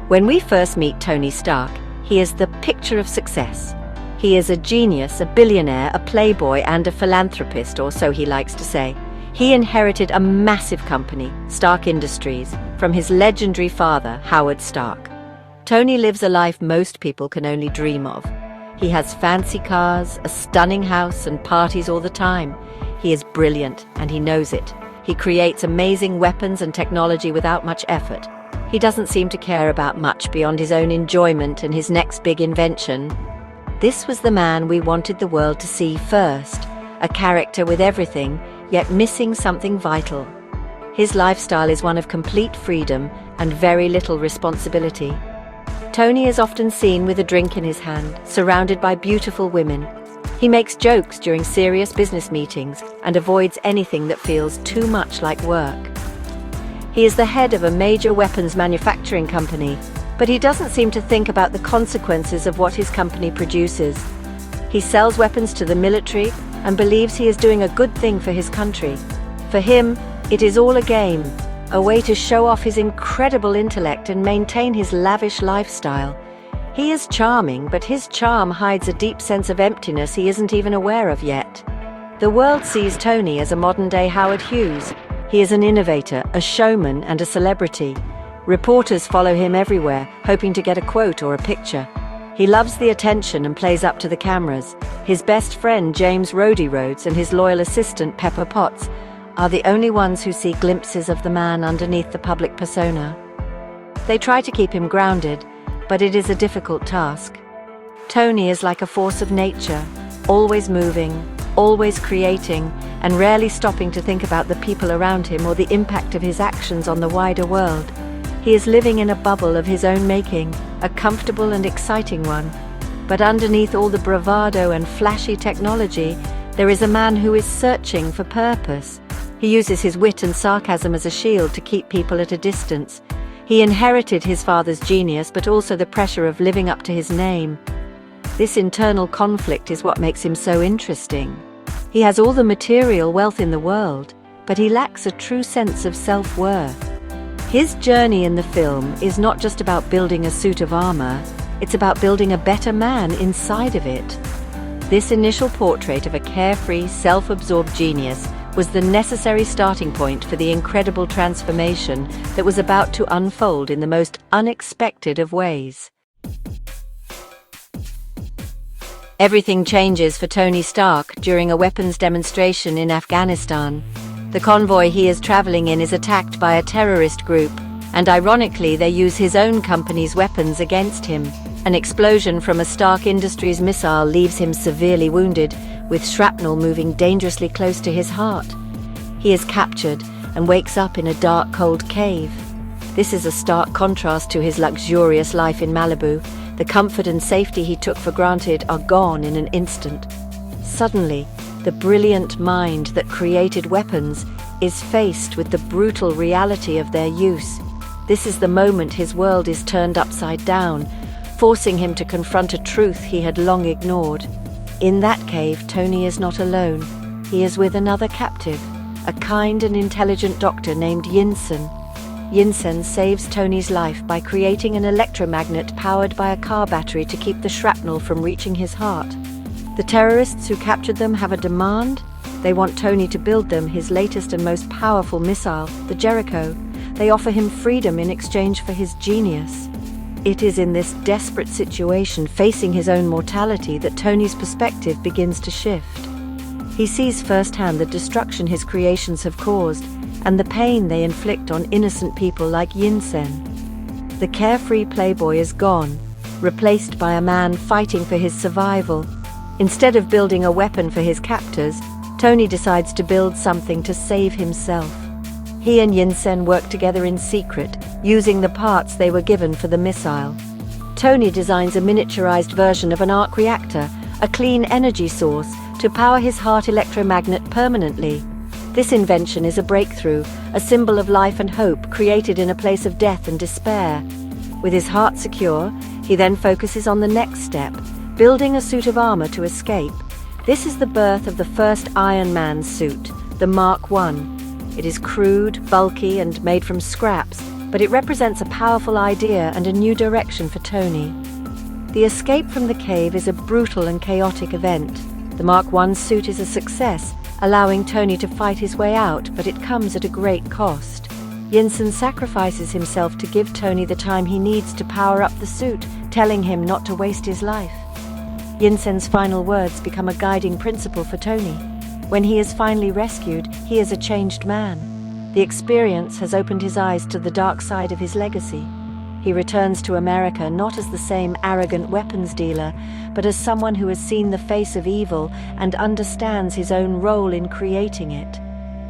When we first meet Tony Stark, he is the picture of success. He is a genius, a billionaire, a playboy, and a philanthropist, or so he likes to say. He inherited a massive company, Stark Industries, from his legendary father, Howard Stark. Tony lives a life most people can only dream of. He has fancy cars, a stunning house, and parties all the time. He is brilliant, and he knows it. He creates amazing weapons and technology without much effort. He doesn't seem to care about much beyond his own enjoyment and his next big invention. This was the man we wanted the world to see first, a character with everything, yet missing something vital. His lifestyle is one of complete freedom and very little responsibility. Tony is often seen with a drink in his hand, surrounded by beautiful women. He makes jokes during serious business meetings and avoids anything that feels too much like work. He is the head of a major weapons manufacturing company, but he doesn't seem to think about the consequences of what his company produces. He sells weapons to the military and believes he is doing a good thing for his country. For him, it is all a game, a way to show off his incredible intellect and maintain his lavish lifestyle. He is charming, but his charm hides a deep sense of emptiness he isn't even aware of yet. The world sees Tony as a modern-day Howard Hughes. He is an innovator, a showman, and a celebrity. Reporters follow him everywhere, hoping to get a quote or a picture. He loves the attention and plays up to the cameras. His best friend, James Rhodey Rhodes, and his loyal assistant, Pepper Potts, are the only ones who see glimpses of the man underneath the public persona. They try to keep him grounded, but it is a difficult task. Tony is like a force of nature, always moving, always creating, and rarely stopping to think about the people around him or the impact of his actions on the wider world. He is living in a bubble of his own making, a comfortable and exciting one. But underneath all the bravado and flashy technology, there is a man who is searching for purpose. He uses his wit and sarcasm as a shield to keep people at a distance. He inherited his father's genius, but also the pressure of living up to his name. This internal conflict is what makes him so interesting. He has all the material wealth in the world, but he lacks a true sense of self-worth. His journey in the film is not just about building a suit of armor, it's about building a better man inside of it. This initial portrait of a carefree, self-absorbed genius was the necessary starting point for the incredible transformation that was about to unfold in the most unexpected of ways. Everything changes for Tony Stark during a weapons demonstration in Afghanistan. The convoy he is traveling in is attacked by a terrorist group, and ironically they use his own company's weapons against him. An explosion from a Stark Industries missile leaves him severely wounded, with shrapnel moving dangerously close to his heart. He is captured and wakes up in a dark, cold cave. This is a stark contrast to his luxurious life in Malibu. The comfort and safety he took for granted are gone in an instant. Suddenly, the brilliant mind that created weapons is faced with the brutal reality of their use. This is the moment his world is turned upside down, forcing him to confront a truth he had long ignored. In that cave, Tony is not alone. He is with another captive, a kind and intelligent doctor named Yinsen. Yinsen saves Tony's life by creating an electromagnet powered by a car battery to keep the shrapnel from reaching his heart. The terrorists who captured them have a demand. They want Tony to build them his latest and most powerful missile, the Jericho. They offer him freedom in exchange for his genius. It is in this desperate situation, facing his own mortality, that Tony's perspective begins to shift. He sees firsthand the destruction his creations have caused and the pain they inflict on innocent people like Yinsen. The carefree playboy is gone, replaced by a man fighting for his survival. Instead of building a weapon for his captors, Tony decides to build something to save himself. He and Yinsen work together in secret, using the parts they were given for the missile. Tony designs a miniaturized version of an arc reactor, a clean energy source, to power his heart electromagnet permanently. This invention is a breakthrough, a symbol of life and hope created in a place of death and despair. With his heart secure, he then focuses on the next step, building a suit of armor to escape. This is the birth of the first Iron Man suit, the Mark I. It is crude, bulky, and made from scraps, but it represents a powerful idea and a new direction for Tony. The escape from the cave is a brutal and chaotic event. The Mark I suit is a success, allowing Tony to fight his way out, but it comes at a great cost. Yinsen sacrifices himself to give Tony the time he needs to power up the suit, telling him not to waste his life. Yinsen's final words become a guiding principle for Tony. When he is finally rescued, he is a changed man. The experience has opened his eyes to the dark side of his legacy. He returns to America not as the same arrogant weapons dealer, but as someone who has seen the face of evil and understands his own role in creating it.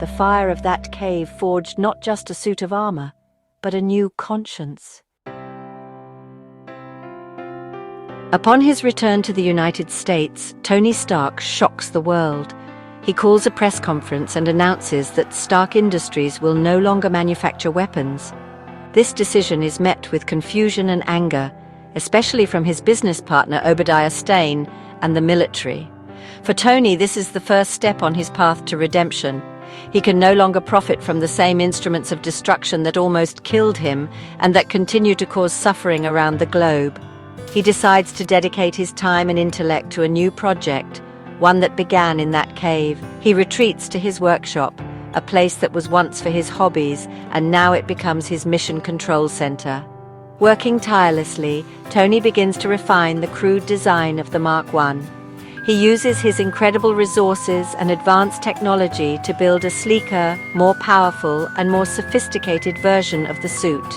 The fire of that cave forged not just a suit of armor, but a new conscience. Upon his return to the United States, Tony Stark shocks the world. He calls a press conference and announces that Stark Industries will no longer manufacture weapons. This decision is met with confusion and anger, especially from his business partner Obadiah Stane and the military. For Tony, this is the first step on his path to redemption. He can no longer profit from the same instruments of destruction that almost killed him and that continue to cause suffering around the globe. He decides to dedicate his time and intellect to a new project, one that began in that cave. He retreats to his workshop, a place that was once for his hobbies, and now it becomes his mission control center. Working tirelessly, Tony begins to refine the crude design of the Mark I. He uses his incredible resources and advanced technology to build a sleeker, more powerful, and more sophisticated version of the suit.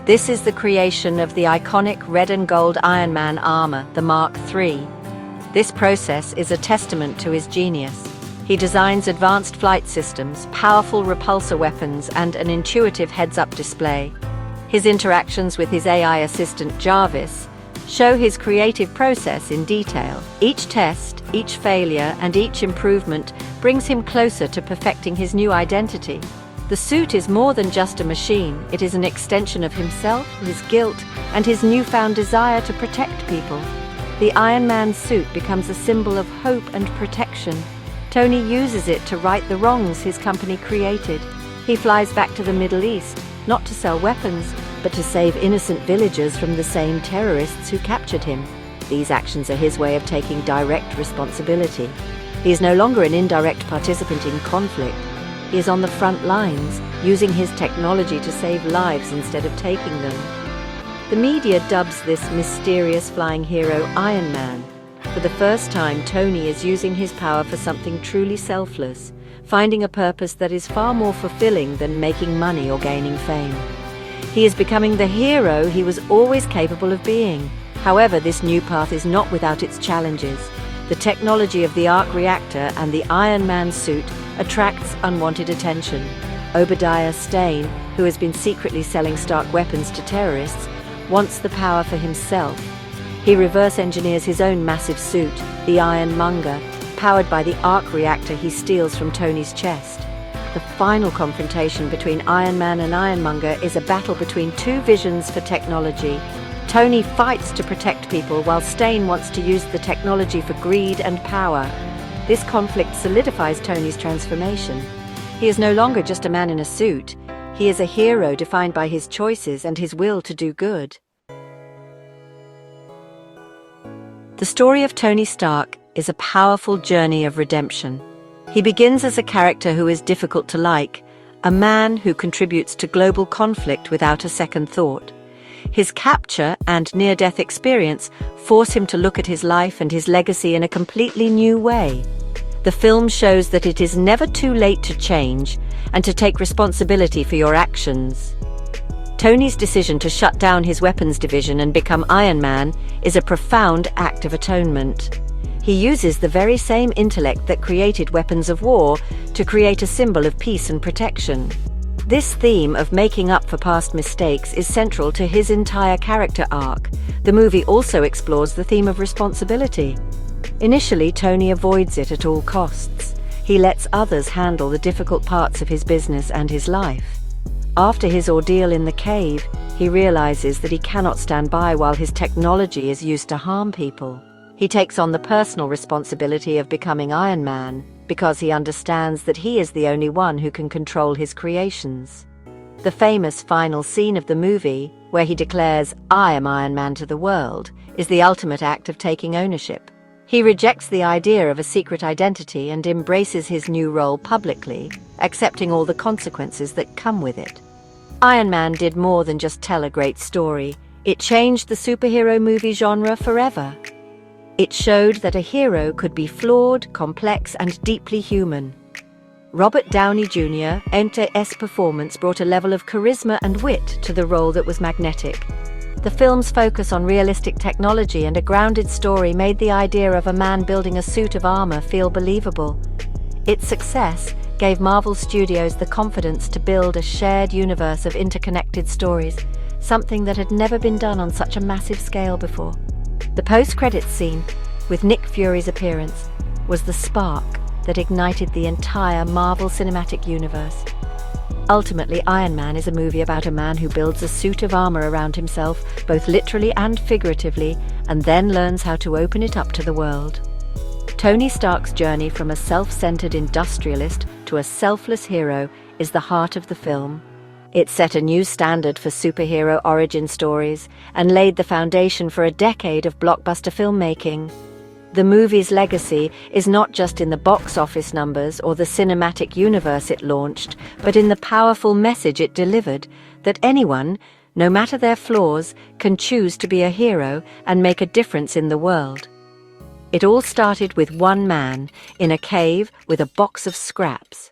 This is the creation of the iconic red and gold Iron Man armor, the Mark III. This process is a testament to his genius. He designs advanced flight systems, powerful repulsor weapons, and an intuitive heads-up display. His interactions with his AI assistant Jarvis show his creative process in detail. Each test, each failure, and each improvement brings him closer to perfecting his new identity. The suit is more than just a machine. It is an extension of himself, his guilt, and his newfound desire to protect people. The Iron Man suit becomes a symbol of hope and protection. Tony uses it to right the wrongs his company created. He flies back to the Middle East, not to sell weapons, but to save innocent villagers from the same terrorists who captured him. These actions are his way of taking direct responsibility. He is no longer an indirect participant in conflict. He is on the front lines, using his technology to save lives instead of taking them. The media dubs this mysterious flying hero Iron Man. For the first time, Tony is using his power for something truly selfless, finding a purpose that is far more fulfilling than making money or gaining fame. He is becoming the hero he was always capable of being. However, this new path is not without its challenges. The technology of the arc reactor and the Iron Man suit attracts unwanted attention. Obadiah Stane, who has been secretly selling Stark weapons to terrorists, wants the power for himself. He reverse engineers his own massive suit, the Ironmonger, powered by the arc reactor he steals from Tony's chest. The final confrontation between Iron Man and Ironmonger is a battle between two visions for technology. Tony fights to protect people while Stane wants to use the technology for greed and power. This conflict solidifies Tony's transformation. He is no longer just a man in a suit. He is a hero defined by his choices and his will to do good. The story of Tony Stark is a powerful journey of redemption. He begins as a character who is difficult to like, a man who contributes to global conflict without a second thought. His capture and near-death experience force him to look at his life and his legacy in a completely new way. The film shows that it is never too late to change and to take responsibility for your actions. Tony's decision to shut down his weapons division and become Iron Man is a profound act of atonement. He uses the very same intellect that created weapons of war to create a symbol of peace and protection. This theme of making up for past mistakes is central to his entire character arc. The movie also explores the theme of responsibility. Initially, Tony avoids it at all costs. He lets others handle the difficult parts of his business and his life. After his ordeal in the cave, he realizes that he cannot stand by while his technology is used to harm people. He takes on the personal responsibility of becoming Iron Man because he understands that he is the only one who can control his creations. The famous final scene of the movie, where he declares, "I am Iron Man to the world," is the ultimate act of taking ownership. He rejects the idea of a secret identity and embraces his new role publicly, accepting all the consequences that come with it. Iron Man did more than just tell a great story. It changed the superhero movie genre forever. It showed that a hero could be flawed, complex, and deeply human. Robert Downey Jr.'s performance brought a level of charisma and wit to the role that was magnetic. The film's focus on realistic technology and a grounded story made the idea of a man building a suit of armor feel believable. Its success gave Marvel Studios the confidence to build a shared universe of interconnected stories, something that had never been done on such a massive scale before. The post-credits scene, with Nick Fury's appearance, was the spark that ignited the entire Marvel Cinematic Universe. Ultimately, Iron Man is a movie about a man who builds a suit of armor around himself, both literally and figuratively, and then learns how to open it up to the world. Tony Stark's journey from a self-centered industrialist to a selfless hero is the heart of the film. It set a new standard for superhero origin stories and laid the foundation for a decade of blockbuster filmmaking. The movie's legacy is not just in the box office numbers or the cinematic universe it launched, but in the powerful message it delivered that anyone, no matter their flaws, can choose to be a hero and make a difference in the world. It all started with one man in a cave with a box of scraps.